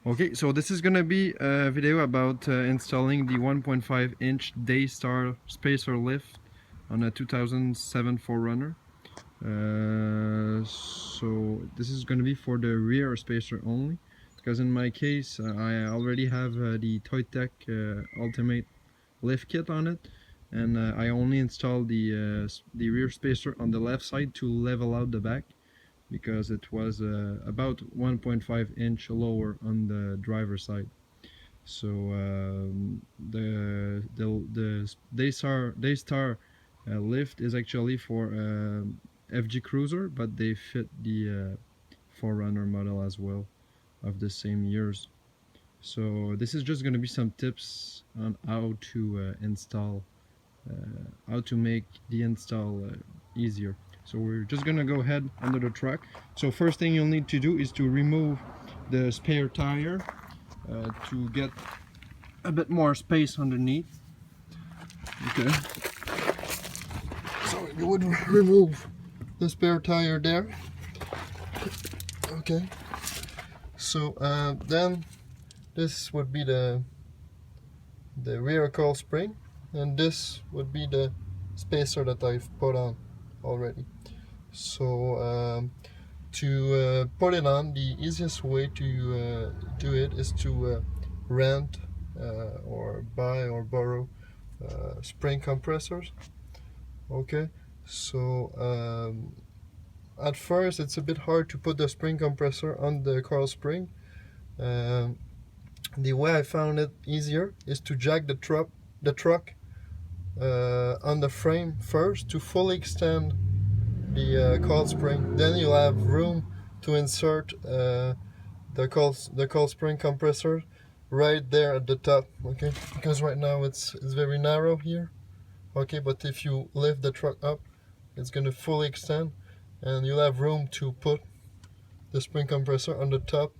Okay, so this is gonna be a video about installing the 1.5-inch Daystar spacer lift on a 2007 4runner. So this is gonna be for the rear spacer only, because in my case I already have the Toytech Ultimate lift kit on it, and I only installed the rear spacer on the left side to level out the back, because it was about 1.5-inch lower on the driver's side. So the Daystar lift is actually for FG Cruiser, but they fit the 4runner model as well of the same years. So this is just going to be some tips on how to install, how to make the install easier. So we're just gonna go ahead under the truck. So first thing you'll need to do is to remove the spare tire to get a bit more space underneath. Okay. So you would remove the spare tire there. Okay. So then this would be the rear coil spring, and this would be the spacer that I've put on already. So to put it on, the easiest way to do it is to rent or buy or borrow spring compressors. Okay, so at first it's a bit hard to put the spring compressor on the coil spring. The way I found it easier is to jack the truck on the frame first to fully extend the coil spring. Then you'll have room to insert the coil spring compressor right there at the top. Okay, because right now it's very narrow here. Okay, but if you lift the truck up, it's going to fully extend, and you'll have room to put the spring compressor on the top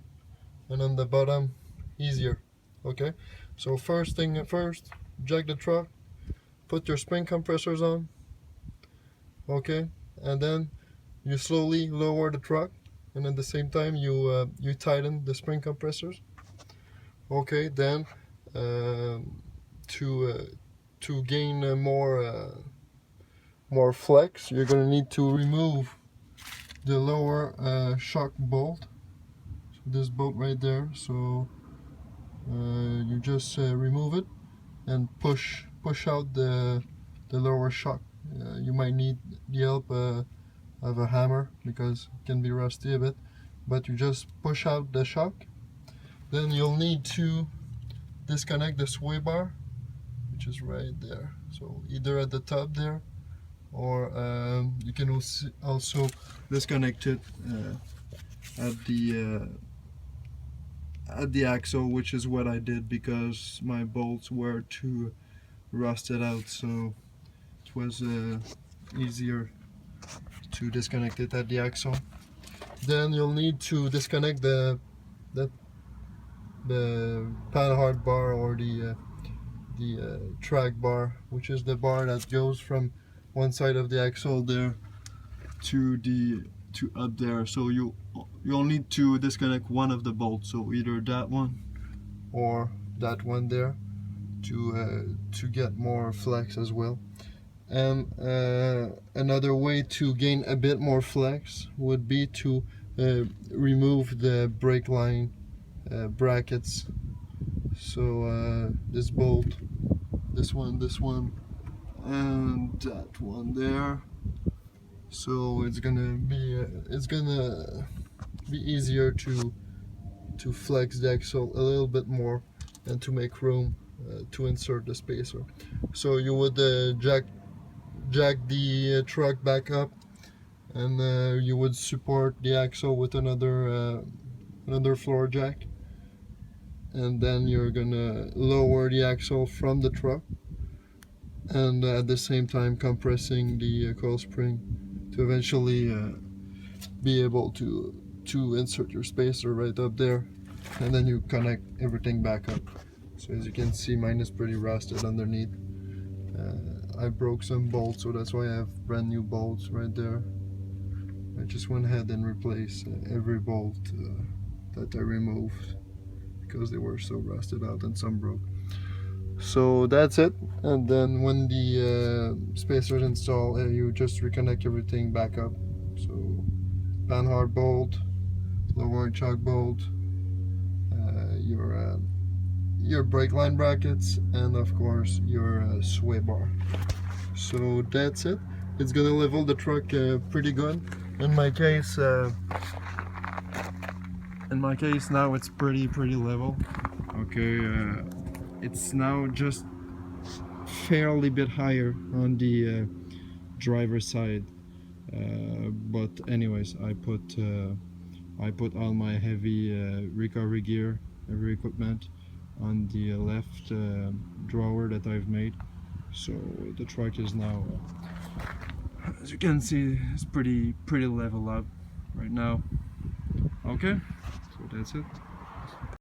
and on the bottom easier. Okay, so first thing first, jack the truck, put your spring compressors on. Okay, and then you slowly lower the truck, and at the same time you tighten the spring compressors. Okay, then to gain more flex, you're gonna need to remove the lower shock bolt. So this bolt right there. So you just remove it and push out the lower shock. You might need the help of a hammer because it can be rusty a bit, but you just push out the shock. Then you'll need to disconnect the sway bar, which is right there. So either at the top there, or you can also disconnect it at the axle, which is what I did because my bolts were too rusted out. So it was easier to disconnect it at the axle. Then you'll need to disconnect the panhard bar, or the track bar, which is the bar that goes from one side of the axle there to up there. So you'll need to disconnect one of the bolts, so either that one or that one there, to get more flex as well. And another way to gain a bit more flex would be to remove the brake line brackets. So this bolt, this one, and that one there. So it's gonna be easier to flex the axle a little bit more and to make room to insert the spacer. So you would jack the truck back up, and you would support the axle with another floor jack, and then you're gonna lower the axle from the truck, and at the same time compressing the coil spring to eventually be able to insert your spacer right up there, and then you connect everything back up. So as you can see, mine is pretty rusted underneath. I broke some bolts, so that's why I have brand new bolts right there. I just went ahead and replaced every bolt that I removed because they were so rusted out and some broke. So that's it. And then when the spacer's installed, you just reconnect everything back up. So panhard bolt, lower chuck bolt, your brake line brackets, and of course your sway bar. So that's it. It's gonna level the truck pretty good. In my case now it's pretty level. Okay, it's now just fairly bit higher on the driver's side, but anyways, I put all my heavy recovery gear, heavy equipment on the left drawer that I've made. So the truck is now, as you can see, it's pretty level up right now. Okay, so that's it.